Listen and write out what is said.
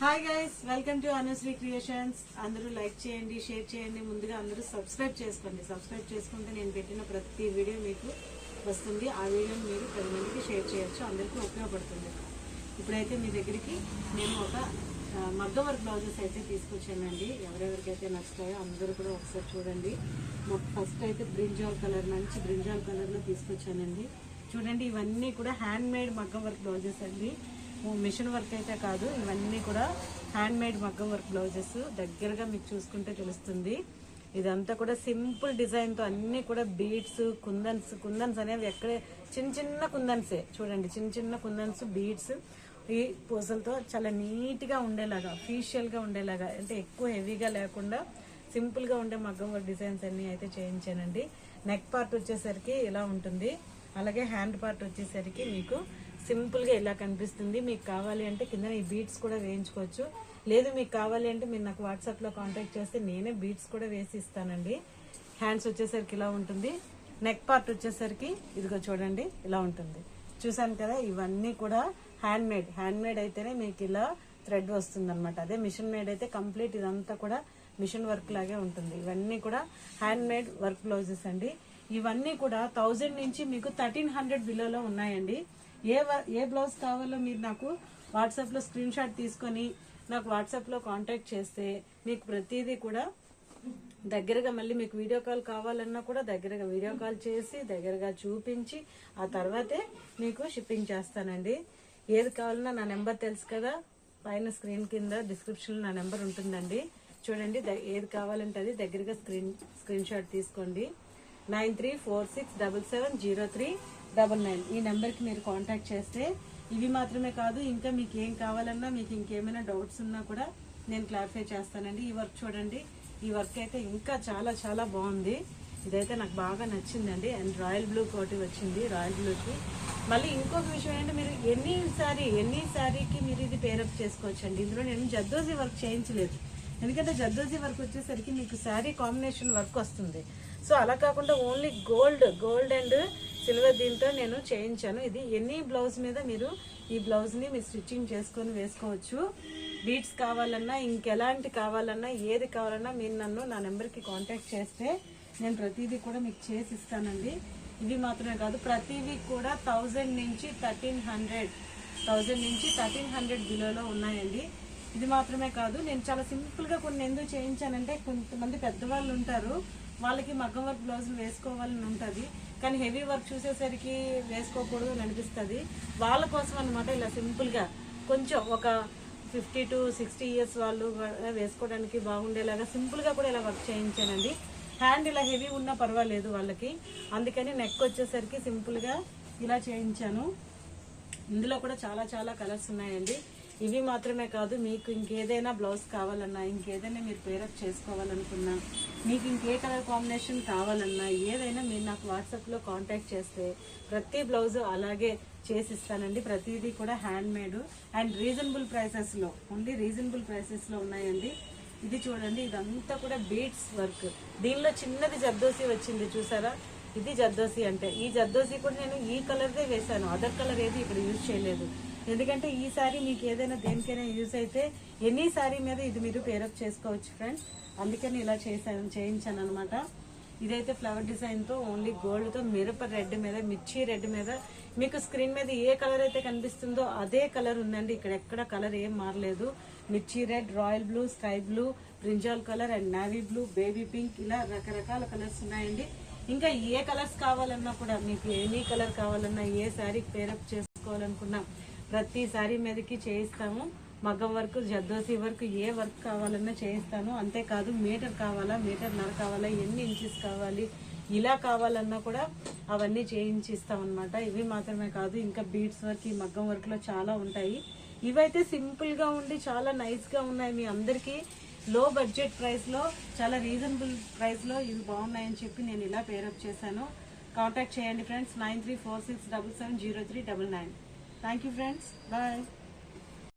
Hi guys, welcome to Anusri creations. అందరూ like చేయండి, share చేయండి. ముందుగా అందరూ సబ్స్క్రైబ్ చేసుకోండి. సబ్స్క్రైబ్ చేసుకుంటే నేను పెట్టిన ప్రతి వీడియో మీకు వస్తుంది. ఆ వీడియోని మీరు 10 మందికి షేర్ చేయొచ్చు, అందరికీ ఉపయోగపడుతుంది. ఇప్పుడైతే మీ దగ్గరికి నేను ఒక మగ్గం వర్క్ బ్లౌజెస్ అయితే తీసుకొచ్చానండి. ఎవరెవరికైతే నచ్చుతాయో అందరూ కూడా ఒకసారి చూడండి. ఫస్ట్ అయితే బ్రింజాల్ కలర్, మంచి బ్రింజాల్ కలర్లో తీసుకొచ్చానండి. చూడండి, ఇవన్నీ కూడా హ్యాండ్ మేడ్ మగ్గం వర్క్ బ్లౌజెస్ అండి. మిషన్ వర్క్ అయితే కాదు, ఇవన్నీ కూడా హ్యాండ్ మేడ్ మగ్గం వర్క్ బ్లౌజెస్. దగ్గరగా మీకు చూసుకుంటే తెలుస్తుంది. ఇదంతా కూడా సింపుల్ డిజైన్తో అన్నీ కూడా బీడ్స్, కుందన్స్ అనేవి ఎక్కడే చిన్న చిన్న కుందన్సే. చూడండి, చిన్న చిన్న కుందన్స్, బీడ్స్ ఈ పూసలతో చాలా నీట్గా ఉండేలాగా, ఫీషియల్గా ఉండేలాగా, అంటే ఎక్కువ హెవీగా లేకుండా సింపుల్గా ఉండే మగ్గం వర్క్ డిజైన్స్ అన్నీ అయితే చేయించానండి. నెక్ పార్ట్ వచ్చేసరికి ఇలా ఉంటుంది, అలాగే హ్యాండ్ పార్ట్ వచ్చేసరికి మీకు సింపుల్గా ఇలా కనిపిస్తుంది. మీకు కావాలి అంటే కింద ఈ బీడ్స్ కూడా వేయించుకోవచ్చు. లేదు మీకు కావాలి అంటే మీరు నాకు వాట్సాప్లో కాంటాక్ట్ చేస్తే నేనే బీడ్స్ కూడా వేసి ఇస్తానండి. హ్యాండ్స్ వచ్చేసరికి ఇలా ఉంటుంది. నెక్ పార్ట్ వచ్చేసరికి ఇదిగో చూడండి ఇలా ఉంటుంది. చూసాను కదా, ఇవన్నీ కూడా హ్యాండ్ మేడ్ అయితేనే మీకు ఇలా థ్రెడ్ వస్తుంది అనమాట. అదే మిషన్ మేడ్ అయితే కంప్లీట్ ఇదంతా కూడా మిషన్ వర్క్ లాగే ఉంటుంది. ఇవన్నీ కూడా హ్యాండ్ మేడ్ వర్క్ బ్లౌజెస్ అండి. ఇవన్నీ కూడా 1000 నుంచి మీకు 1300 బిలోలో ఉన్నాయండి. ఏ బ్లౌజ్ కావాలో మీరు నాకు వాట్సాప్లో స్క్రీన్ షాట్ తీసుకొని నాకు వాట్సాప్లో కాంటాక్ట్ చేస్తే మీకు ప్రతిదీ కూడా దగ్గరగా, మళ్ళీ మీకు వీడియో కాల్ కావాలన్నా కూడా దగ్గరగా వీడియో కాల్ చేసి దగ్గరగా చూపించి ఆ తర్వాతే మీకు షిప్పింగ్ చేస్తానండి. ఏది కావాలన్నా నా నెంబర్ తెలుసు కదా, పైన స్క్రీన్ కింద డిస్క్రిప్షన్లో నా నెంబర్ ఉంటుందండి. చూడండి, ఏది కావాలంటే అది దగ్గరగా స్క్రీన్ షాట్ తీసుకోండి. 9346770399 ఈ నెంబర్కి మీరు కాంటాక్ట్ చేస్తే ఇవి మాత్రమే కాదు, ఇంకా మీకు ఏం కావాలన్నా, మీకు ఇంకేమైనా డౌట్స్ ఉన్నా కూడా నేను క్లారిఫై చేస్తానండి. ఈ వర్క్ చూడండి, ఈ వర్క్ అయితే ఇంకా చాలా చాలా బాగుంది. ఇదైతే నాకు బాగా నచ్చిందండి. అండ్ రాయల్ బ్లూ కోటి వచ్చింది, రాయల్ బ్లూకి. మళ్ళీ ఇంకొక విషయం ఏంటంటే, మీరు ఎన్ని శారీకి మీరు ఇది పేరప్ చేసుకోవచ్చండి. ఇందులో నేను జద్దోజీ వర్క్ చేయించలేదు, ఎందుకంటే జద్దోజీ వర్క్ వచ్చేసరికి మీకు శారీ కాంబినేషన్ వర్క్ వస్తుంది. సో అలా కాకుండా ఓన్లీ గోల్డ్ అండ్ సిల్వర్ దీంతో నేను చేయించాను. ఇది ఎనీ బ్లౌజ్ మీద మీరు ఈ బ్లౌజ్ని మీరు స్టిచ్చింగ్ చేసుకొని వేసుకోవచ్చు. బీడ్స్ కావాలన్నా, ఇంకెలాంటి కావాలన్నా, ఏది కావాలన్నా మీరు నా నెంబర్కి కాంటాక్ట్ చేస్తే నేను ప్రతిదీ కూడా మీకు చేసి ఇస్తానండి. ఇవి మాత్రమే కాదు, ప్రతిదీ కూడా 1000 నుంచి 1300 బిలోలో ఉన్నాయండి. ఇది మాత్రమే కాదు, నేను చాలా సింపుల్గా కొన్ని ఎందుకు చేయించానంటే, కొంతమంది పెద్దవాళ్ళు ఉంటారు, వాళ్ళకి మగ్గం వర్క్ బ్లౌజులు వేసుకోవాలని ఉంటుంది, కానీ హెవీ వర్క్ చూసేసరికి వేసుకోకూడదు అని అనిపిస్తుంది. వాళ్ళ కోసం అనమాట ఇలా సింపుల్గా, కొంచెం ఒక 50 to 60 ఇయర్స్ వాళ్ళు వేసుకోవడానికి బాగుండేలాగా సింపుల్గా కూడా ఇలా వర్క్ చేయించానండి. హ్యాండ్ ఇలా హెవీ ఉన్నా పర్వాలేదు వాళ్ళకి, అందుకని నెక్ వచ్చేసరికి సింపుల్గా ఇలా చేయించాను. ఇందులో కూడా చాలా చాలా కలర్స్ ఉన్నాయండి. ఇవి మాత్రమే కాదు, మీకు ఇంకేదైనా బ్లౌజ్ కావాలన్నా, ఇంకేదైనా మీరు పేరప్ చేసుకోవాలనుకున్నా, మీకు ఇంకే కలర్ కాంబినేషన్ కావాలన్నా, ఏదైనా మీరు నాకు వాట్సాప్లో కాంటాక్ట్ చేస్తే ప్రతి బ్లౌజు అలాగే చేసిస్తానండి. ప్రతిదీ కూడా హ్యాండ్ మేడ్ అండ్ రీజనబుల్ ప్రైసెస్లో, ఓన్లీ రీజనబుల్ ప్రైసెస్లో ఉన్నాయండి. ఇది చూడండి, ఇదంతా కూడా బీడ్స్ వర్క్. దీనిలో చిన్నది జర్దోసి వచ్చింది, చూసారా? ఇది జర్దోసి అంటే, ఈ జర్దోసి కూడా నేను ఈ కలర్దే వేశాను, అదర్ కలర్ ఏది ఇక్కడ యూజ్ చేయలేదు. ఎందుకంటే ఈ సారీ మీకు ఏదైనా దేనికైనా యూజ్ అయితే ఎనీ సారీ మీద ఇది మీరు పేరప్ చేసుకోవచ్చు ఫ్రెండ్స్. అందుకని ఇలా చేయించాను అనమాట. ఇదైతే ఫ్లవర్ డిజైన్తో ఓన్లీ గోల్డ్తో మిరప రెడ్ మీద, మిర్చి రెడ్ మీద, మీకు స్క్రీన్ మీద ఏ కలర్ అయితే కనిపిస్తుందో అదే కలర్ ఉందండి. ఇక్కడ ఎక్కడ కలర్ ఏం మారలేదు. మిర్చి red, royal blue, sky blue, brinjal colour and navy blue, baby pink, ఇలా రకరకాల కలర్స్ ఉన్నాయండి. ఇంకా ఏ కలర్స్ కావాలన్నా కూడా, మీకు ఎనీ కలర్ కావాలన్నా, ఏ శారీకి పేరప్ చేసుకోవాలనుకున్నా ప్రతి శారీ మీదకి చేయిస్తాము. మగ్గం వర్క్, జర్దోసి వర్క్, ఏ వర్క్ కావాలన్నా చేయిస్తాను. అంతేకాదు, మీటర్ కావాలా, మీటర్న్నర కావాలా, ఎన్ని ఇంచెస్ కావాలి, ఇలా కావాలన్నా కూడా అవన్నీ చేయించిస్తామన్నమాట. ఇవి మాత్రమే కాదు, ఇంకా బీడ్స్ వర్క్, ఈ మగ్గం వర్క్లో చాలా ఉంటాయి. ఇవైతే సింపుల్గా ఉండి చాలా నైస్గా ఉన్నాయి. మీ అందరికీ లో బడ్జెట్ ప్రైస్లో, చాలా రీజనబుల్ ప్రైస్లో ఇవి బాగున్నాయని చెప్పి నేను ఇలా పేరప్ చేశాను. కాంటాక్ట్ చేయండి friends, 9346770399. Thank you friends. Bye.